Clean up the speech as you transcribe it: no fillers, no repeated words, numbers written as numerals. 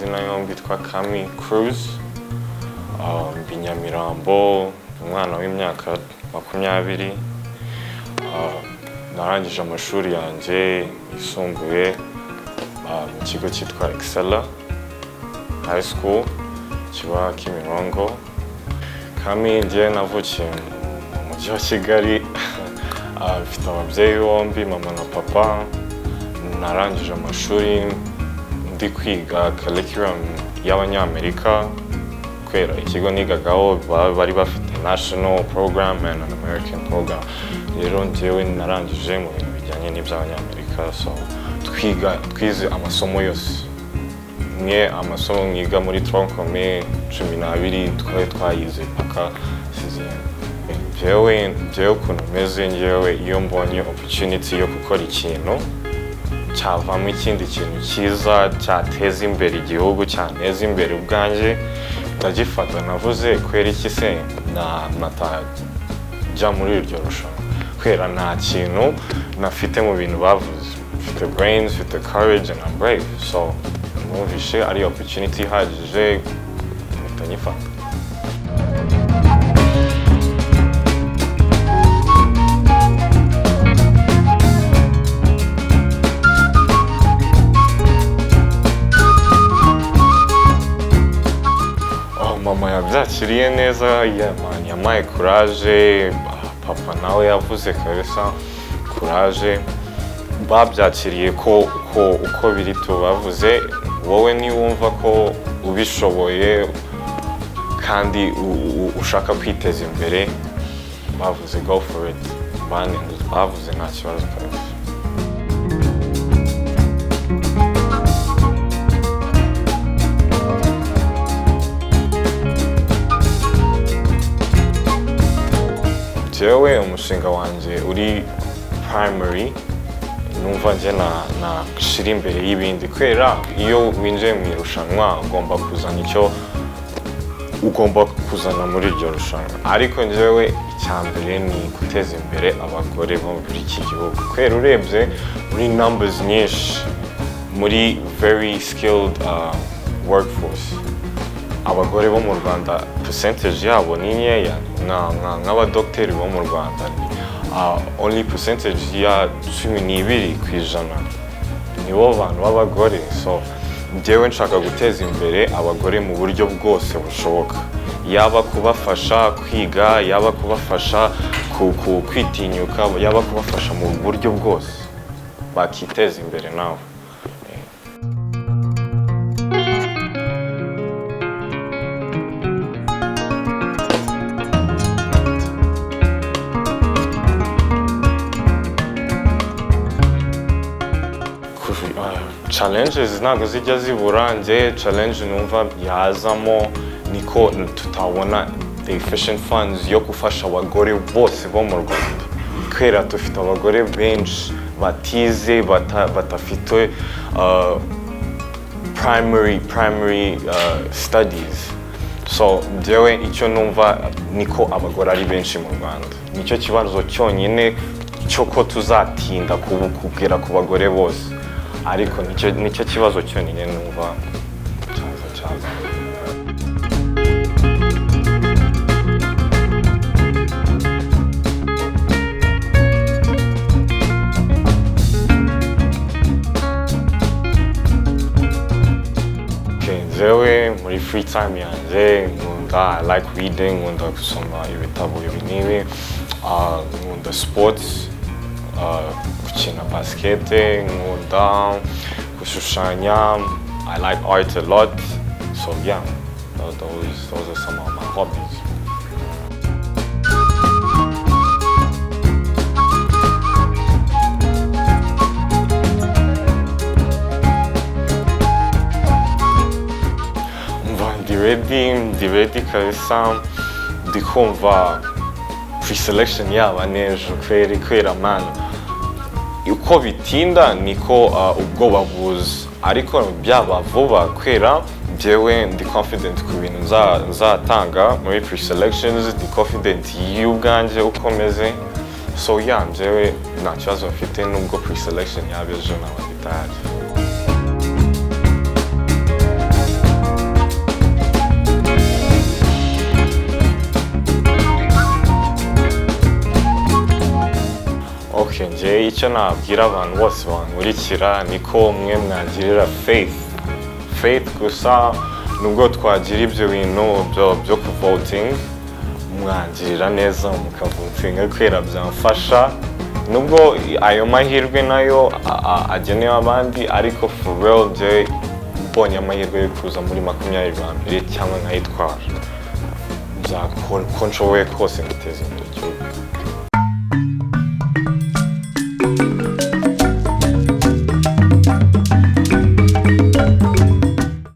amazina yombi twa Cruse, Nyamirambo, umwana w'imyaka 20. Narangije amashuri yanjye yisumbuye mu kigo cyitwa Excella High School kiba Kimirongo. Njye navukiye mu mujyi wa Kigali, mfite ababyeyi bombi, mama na papa. Narangije amashuri ndi kwiga curriculum y'Abanyamerika, kwera ikigo nigagaho bari bafite national program and an American program. Rero njyewe narangije mu bintu bijyanye n'iby'Abanyamerika, so twize amasomo yose. Amasomo mwiga muri troncome 12 twari twayize paka sizeme. Njyewe ukuntu meze, njyewe iyo mbonye opportunity yo gukora ikintu cyavamo ikindi kintu cyiza cyateza imbere igihugu, cyaneza imbere ubwanjye, ndagifata. Navuze kwera iki se natajya muri iryo rushanwa, kwera nta kintu nafite mu bintu bavuze. Mfite brains, mfite courage and I'm brave, so numvishe ari opportunity ihagije mpita nyifata. Mama yabyakiriye neza, yampaye courage, papa nawe yavuze kabisa courage. Babyakiriye ko uko biri tubavuze, wowe niwumva ko ubishoboye kandi ushaka kwiteza imbere, bavuze go for it, bavuze nta kibazo kabisa. Jewe umushinga wanjye uri primary, numva nje nashira imbere y'ibindi, kwera iyo winjiye mu irushanwa ugomba kuzana icyo ugomba kuzana muri iryo rushanwa. Ariko njyewe icyambere ni guteza imbere abagore bo muri iki gihugu, kwera urebye muri numbers nyinshi, muri very skilled workforce, abagore bo mu Rwanda percentage yabo ni nkeya. Nk'abadokiteri bo mu Rwanda only percentage ya 12% nibo bantu b'abagore. So njyewe nshaka guteza imbere abagore mu buryo bwose bushoboka, yaba kubafasha kwiga, yaba kubafasha kwitinyuka, yaba kubafasha mu buryo bwose bakiteza imbere nawe. Challenges ntabwo zijya zibura. Njye challenge numva yazamo niko tutabona the efficient funds yo gufasha abagore bose bo mu Rwanda. Kwera dufite abagore benshi batize, batafite primary studies. So njyewe icyo numva niko abagore ari benshi mu Rwanda, nicyo kibazo cyonyine cyo ko tuzatinda kugera ku bagore bose, ariko nicyo kibazo cyonyine numva cyaza. Njyewe muri free time yanjye nkunda, I like reading, nkunda gusoma ibitabo n'ibi, nkunda sports, gukina basket, nkunda gushushanya. I like art a lot, so yeah, those are some of my hobbies. Ndi ready kabisa, ndi kumva pre-selection yaba nejo, kwera mana. Uko bitinda niko ubwoba buza, ariko byaba vuba, kwera njyewe ndi confident ku bintu nzatanga muri pre-selections, ndi confident y'ubwanjye uko meze. So yeah, njyewe nta kibazo mfite nubwo pre-selection yaba ejo naba bitahari. icyo nabwira abantu bose bankurikira niko mwe mwagirira faith gusa nubwo twagira ibyo bintu byo kuvoting mwangirira neza mukavotinga kwera byamfasha nubwo ayo mahirwe nayo agenewe abandi ariko for real je mbonye amahirwe yo kuza muri 22 cyangwa nkayitwara byakora ko nshoboye kose ngateza imbere igihugu